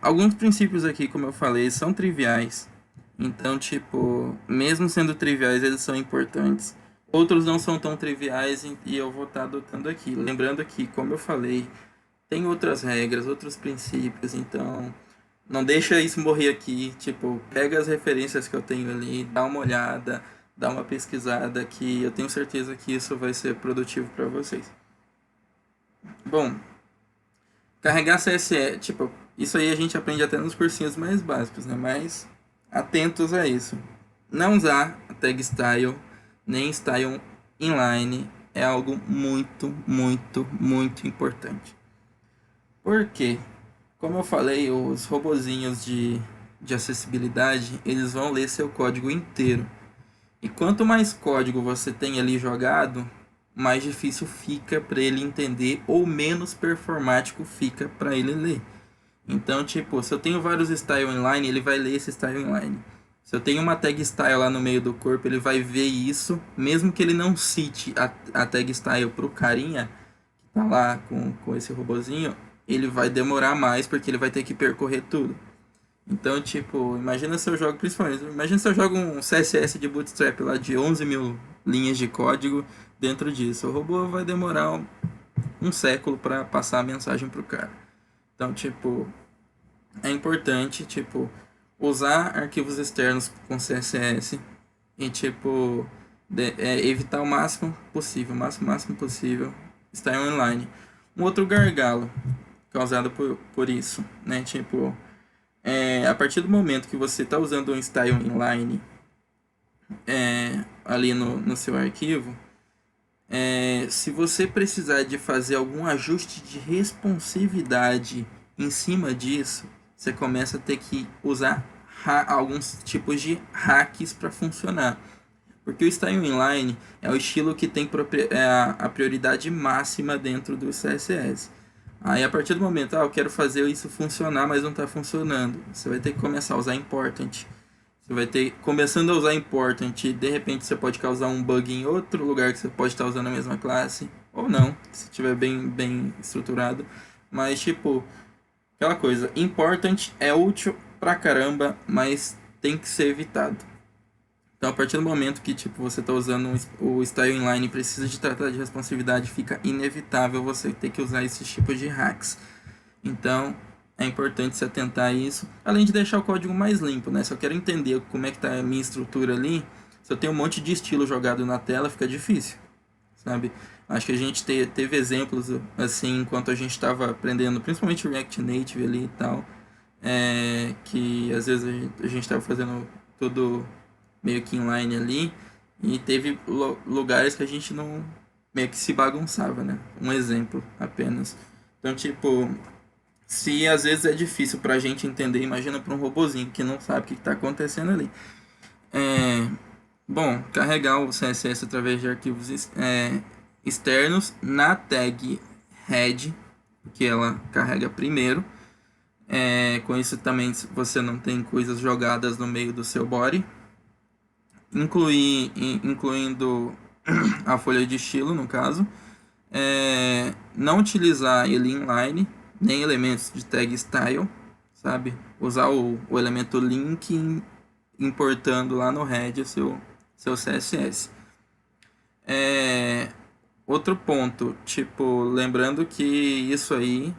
Alguns princípios aqui, como eu falei, são triviais. Então, tipo, mesmo sendo triviais, eles são importantes. Outros não são tão triviais e eu vou estar adotando aqui. Lembrando que, como eu falei, tem outras regras, outros princípios, então não deixa isso morrer aqui. Tipo, pega as referências que eu tenho ali, dá uma olhada, dá uma pesquisada, que eu tenho certeza que isso vai ser produtivo para vocês. Bom, carregar CSS, tipo, isso aí a gente aprende até nos cursinhos mais básicos, né? Mas atentos a isso. Não usar a tag style nem style inline é algo muito, muito, muito importante. Por quê? Como eu falei, os robozinhos de acessibilidade, eles vão ler seu código inteiro. E quanto mais código você tem ali jogado, mais difícil fica para ele entender ou menos performático fica para ele ler. Então, tipo, se eu tenho vários style inline, ele vai ler esse style inline. Se eu tenho uma tag style lá no meio do corpo, ele vai ver isso, mesmo que ele não cite a tag style pro carinha que tá lá com esse robozinho, ele vai demorar mais porque ele vai ter que percorrer tudo. Então, tipo, imagina se eu jogo, principalmente, imagina se eu jogo um CSS de Bootstrap lá de 11 mil linhas de código dentro disso. O robô vai demorar um século para passar a mensagem pro cara. Então, tipo, é importante, tipo, usar arquivos externos com CSS e, tipo, evitar o máximo possível estar online. Um outro gargalo causado por isso, né, tipo, a partir do momento que você está usando um style inline ali no seu arquivo, se você precisar de fazer algum ajuste de responsividade em cima disso, você começa a ter que usar alguns tipos de hacks para funcionar. Porque o style inline é o estilo que tem a prioridade máxima dentro do CSS. Aí a partir do momento, eu quero fazer isso funcionar, mas não está funcionando. Você vai ter que começar a usar important. Você vai ter, começando a usar important, de repente você pode causar um bug em outro lugar que você pode estar usando a mesma classe, ou não, se estiver bem estruturado. Mas tipo, aquela coisa, important é útil pra caramba, mas tem que ser evitado. Então, a partir do momento que tipo, você está usando o style inline e precisa de tratar de responsividade, fica inevitável você ter que usar esses tipos de hacks. Então, é importante se atentar a isso, além de deixar o código mais limpo, né? Se eu quero entender como é que está a minha estrutura ali, se eu tenho um monte de estilo jogado na tela, fica difícil, sabe? Acho que a gente teve exemplos assim, enquanto a gente estava aprendendo, principalmente React Native ali e tal, que às vezes a gente estava fazendo tudo meio que inline ali, e teve lugares que a gente não meio que se bagunçava, né? Um exemplo apenas. Então, tipo, se às vezes é difícil pra gente entender, imagina para um robozinho que não sabe o que está acontecendo ali. Bom, carregar o CSS através de arquivos externos na tag head, que ela carrega primeiro. Com isso também você não tem coisas jogadas no meio do seu body. Incluindo a folha de estilo, no caso. Não utilizar ele inline, nem elementos de tag style, sabe? Usar o elemento link importando lá no head o seu CSS. Outro ponto, tipo, lembrando que isso aí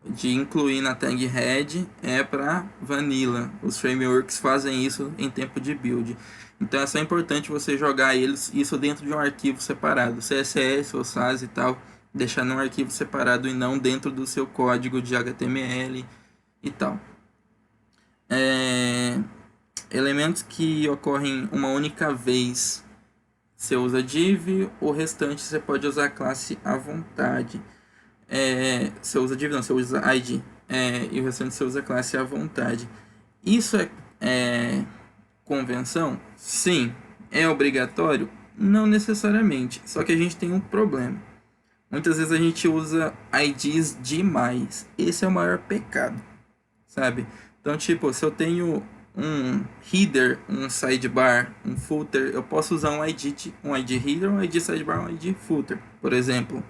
de incluir na tag head é para vanilla. Os frameworks fazem isso em tempo de build. Então é só importante você jogar isso dentro de um arquivo separado, CSS ou SAS e tal, deixar num arquivo separado e não dentro do seu código de HTML e tal. Elementos que ocorrem uma única vez, você usa div, o restante você pode usar a classe à vontade. Você usa div, não, você usa id, e o restante você usa a classe à vontade. Isso é convenção? Sim. É obrigatório? Não necessariamente. Só que a gente tem um problema. Muitas vezes a gente usa IDs demais. Esse é o maior pecado, sabe? Então, tipo, se eu tenho um header, um sidebar, um footer, eu posso usar um ID header, um ID sidebar, um ID footer, por exemplo.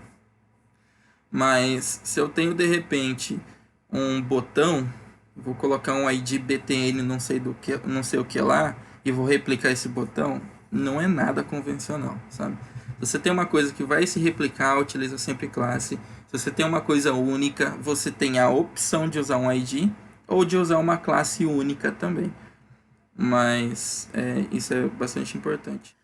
Mas se eu tenho de repente um botão, vou colocar um ID BTN não sei do que, não sei o que lá, e vou replicar esse botão, não é nada convencional, sabe? Se você tem uma coisa que vai se replicar, utiliza sempre classe. Se você tem uma coisa única, você tem a opção de usar um ID ou de usar uma classe única também. Mas isso é bastante importante.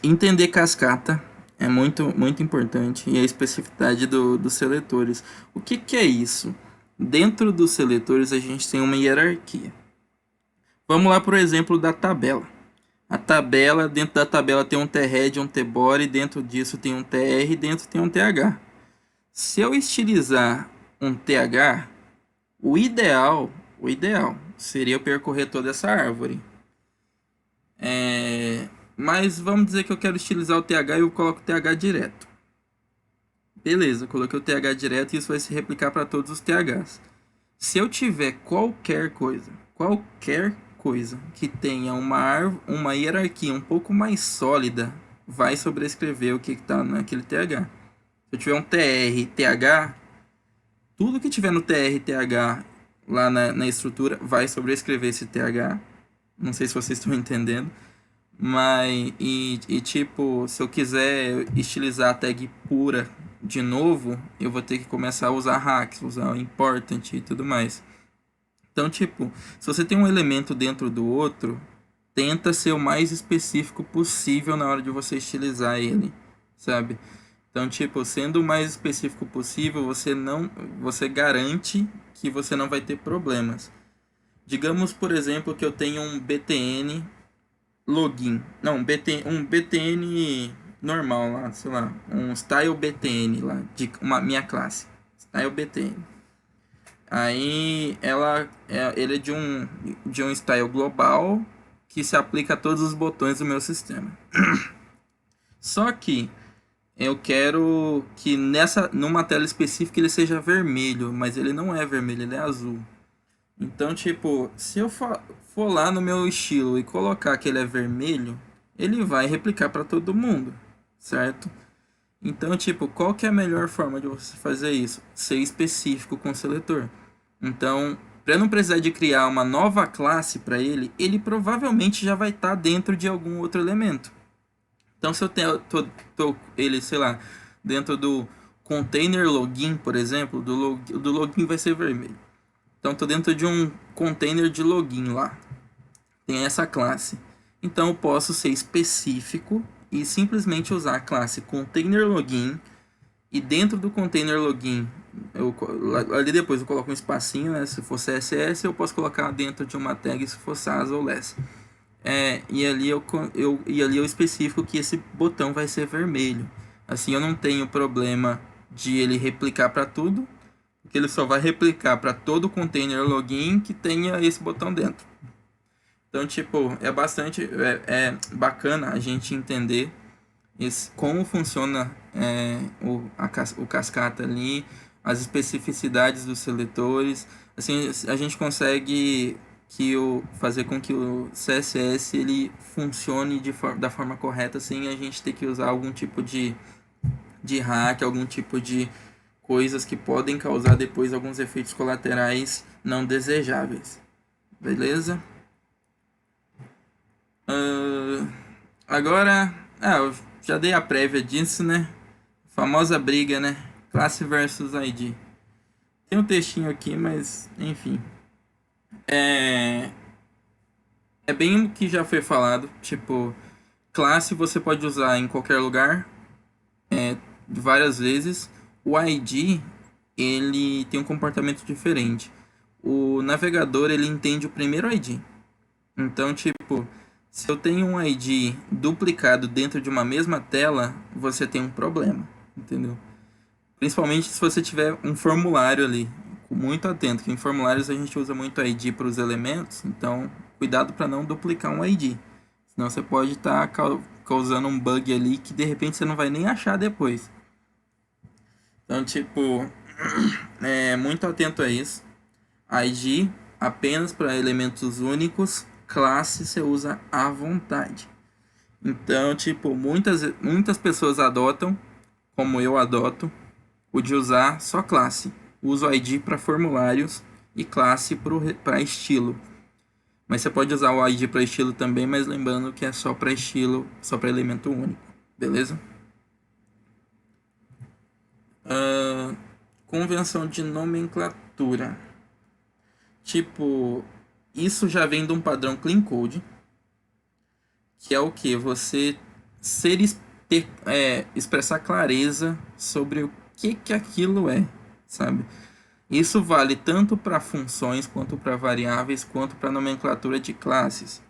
Entender cascata é muito, muito importante e a especificidade dos seletores. O que é isso? Dentro dos seletores a gente tem uma hierarquia. Vamos lá para o exemplo da tabela. A tabela, dentro da tabela tem um THead, um TBody, dentro disso tem um TR, dentro tem um TH. Se eu estilizar um TH, o ideal seria eu percorrer toda essa árvore. Mas vamos dizer que eu quero estilizar o TH e eu coloco o TH direto. Beleza, coloquei o TH direto e isso vai se replicar para todos os THs. Se eu tiver qualquer coisa que tenha uma hierarquia um pouco mais sólida, vai sobrescrever o que está naquele TH. Se eu tiver um TR, TH, tudo que tiver no TR, TH lá na estrutura vai sobrescrever esse TH. Não sei se vocês estão entendendo. Mas, tipo, se eu quiser estilizar a tag pura de novo, eu vou ter que começar a usar hacks, usar o important e tudo mais. Então, tipo, se você tem um elemento dentro do outro, tenta ser o mais específico possível na hora de você estilizar ele, sabe? Então, tipo, sendo o mais específico possível, você garante que você não vai ter problemas. Digamos, por exemplo, que eu tenho um BTN login, não, um BTN normal lá, sei lá, um style BTN lá, de minha classe, style BTN. Aí ele é de um style global que se aplica a todos os botões do meu sistema. Só que eu quero que numa tela específica ele seja vermelho, mas ele não é vermelho, ele é azul. Então, tipo, se eu for lá no meu estilo e colocar que ele é vermelho, ele vai replicar para todo mundo, certo? Então, tipo, qual que é a melhor forma de você fazer isso? Ser específico com o seletor. Então, para não precisar de criar uma nova classe para ele, ele provavelmente já vai estar dentro de algum outro elemento. Então, se eu tô ele, sei lá, dentro do container login, por exemplo, do login vai ser vermelho. Então, estou dentro de um container de login lá. Tem essa classe. Então, eu posso ser específico e simplesmente usar a classe container login. E dentro do container login, ali depois eu coloco um espacinho, né? Se for CSS, eu posso colocar dentro de uma tag se for SAS ou less. E ali eu especifico que esse botão vai ser vermelho. Assim eu não tenho problema de ele replicar para tudo, porque ele só vai replicar para todo container login que tenha esse botão dentro. Então, tipo, é bastante bacana a gente entender como funciona o cascata ali, as especificidades dos seletores. Assim, a gente consegue fazer com que o CSS ele funcione da forma correta sem a gente ter que usar algum tipo de hack, algum tipo de coisas que podem causar depois alguns efeitos colaterais não desejáveis. Beleza? Agora, eu já dei a prévia disso, né? Famosa briga, né? Classe versus ID. Tem um textinho aqui, mas enfim. É bem o que já foi falado. Tipo, classe você pode usar em qualquer lugar, várias vezes. O ID, ele tem um comportamento diferente. O navegador, ele entende o primeiro ID. Então, tipo, se eu tenho um ID duplicado dentro de uma mesma tela, você tem um problema, entendeu? Principalmente se você tiver um formulário ali. Muito atento, que em formulários a gente usa muito ID para os elementos, então cuidado para não duplicar um ID. Senão você pode estar causando um bug ali que de repente você não vai nem achar depois. Então, tipo, muito atento a isso. ID apenas para elementos únicos, classe você usa à vontade. Então, tipo, muitas pessoas adotam, como eu adoto, o de usar só classe. uso ID para formulários e classe para estilo. Mas você pode usar o ID para estilo também, mas lembrando que é só para estilo, só para elemento único, beleza? Convenção de nomenclatura. Tipo, isso já vem de um padrão Clean Code, que é o que? Você expressar clareza sobre o que aquilo é, sabe? Isso vale tanto para funções, quanto para variáveis, quanto para nomenclatura de classes.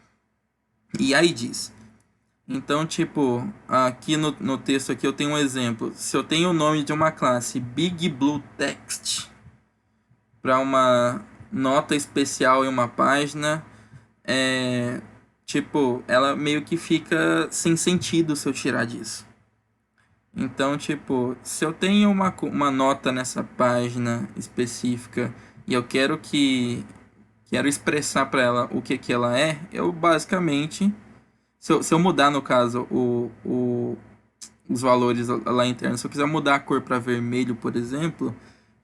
E aí diz. Então, tipo, aqui no texto aqui eu tenho um exemplo. Se eu tenho o nome de uma classe Big Blue Text para uma nota especial em uma página, tipo, ela meio que fica sem sentido se eu tirar disso. Então, tipo, se eu tenho uma nota nessa página específica e eu quero expressar para ela o que ela é, eu basicamente, se eu mudar, no caso, os valores lá internos, se eu quiser mudar a cor para vermelho, por exemplo,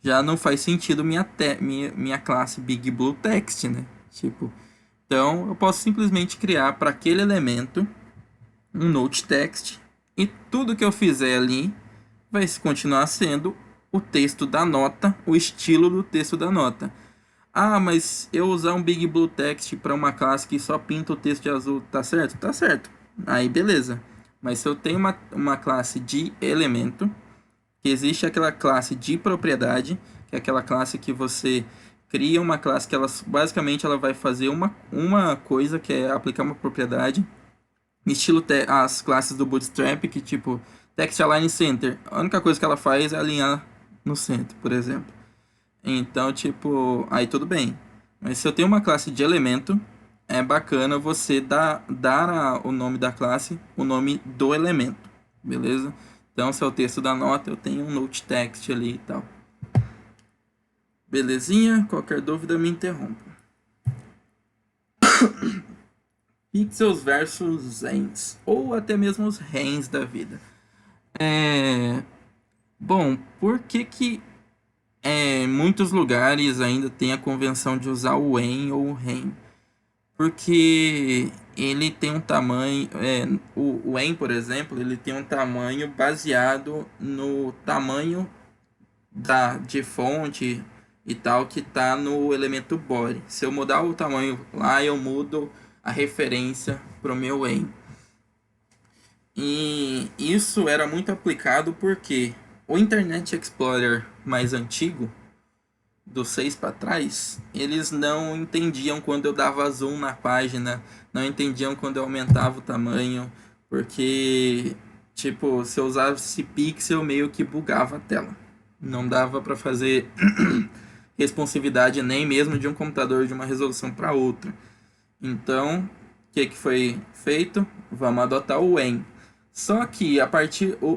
já não faz sentido minha classe Big Blue Text, né? Tipo, então eu posso simplesmente criar para aquele elemento um note text e tudo que eu fizer ali vai continuar sendo o texto da nota, o estilo do texto da nota. Ah, mas eu usar um Big Blue Text para uma classe que só pinta o texto de azul, tá certo? Tá certo. Aí beleza. Mas se eu tenho uma classe de elemento, que existe aquela classe de propriedade, que é aquela classe que você cria uma classe que ela basicamente ela vai fazer uma coisa, que é aplicar uma propriedade, estilo as classes do Bootstrap, que tipo Text Align Center, a única coisa que ela faz é alinhar no centro, por exemplo. Então, tipo, aí tudo bem. Mas se eu tenho uma classe de elemento, é bacana você dar o nome da classe, o nome do elemento, beleza? Então, se é o texto da nota, eu tenho um note text ali e tal. Belezinha? Qualquer dúvida me interrompa. Pixels versus Zens, ou até mesmo os Rens da vida. Bom, por que muitos lugares ainda tem a convenção de usar o en ou o ren? Porque ele tem um tamanho, o en, por exemplo, ele tem um tamanho baseado no tamanho de fonte e tal que está no elemento body. Se eu mudar o tamanho lá, eu mudo a referência para o meu en. E isso era muito aplicado porque o Internet Explorer mais antigo, do 6 para trás, eles não entendiam quando eu dava zoom na página, não entendiam quando eu aumentava o tamanho, porque, tipo, se eu usasse pixel, meio que bugava a tela. Não dava para fazer responsividade nem mesmo de um computador de uma resolução para outra. Então, o que foi feito? Vamos adotar o en. Só que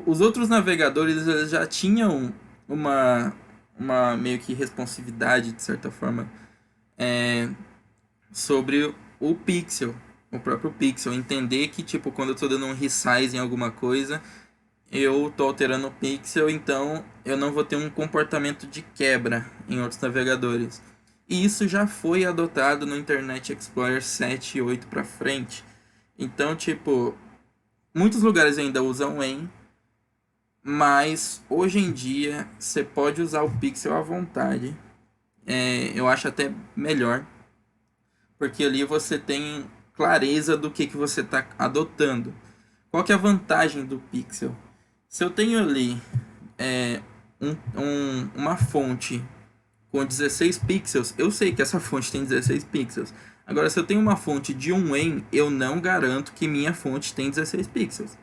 os outros navegadores eles já tinham uma meio que responsividade, de certa forma, sobre o pixel, o próprio pixel. Entender que, tipo, quando eu estou dando um resize em alguma coisa, eu estou alterando o pixel, então eu não vou ter um comportamento de quebra em outros navegadores. E isso já foi adotado no Internet Explorer 7 e 8 para frente. Então, tipo, muitos lugares ainda usam en, mas hoje em dia você pode usar o pixel à vontade. Eu acho até melhor, porque ali você tem clareza do que você está adotando. Qual que é a vantagem do pixel? Se eu tenho ali uma fonte com 16 pixels, eu sei que essa fonte tem 16 pixels. Agora, se eu tenho uma fonte de um en, eu não garanto que minha fonte tem 16 pixels.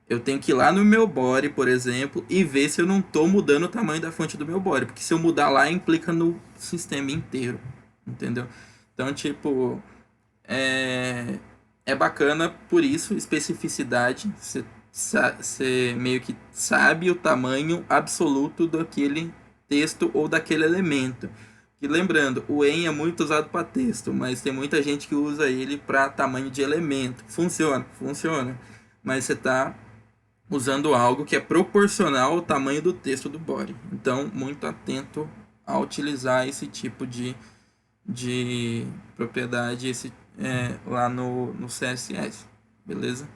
Eu tenho que ir lá no meu body, por exemplo, e ver se eu não estou mudando o tamanho da fonte do meu body. Porque se eu mudar lá, implica no sistema inteiro. Entendeu? Então, tipo, é bacana por isso, especificidade. Você meio que sabe o tamanho absoluto daquele texto ou daquele elemento. E lembrando, o en é muito usado para texto, mas tem muita gente que usa ele para tamanho de elemento. Funciona, mas você está usando algo que é proporcional ao tamanho do texto do body. Então, muito atento a utilizar esse tipo de propriedade lá no CSS, beleza?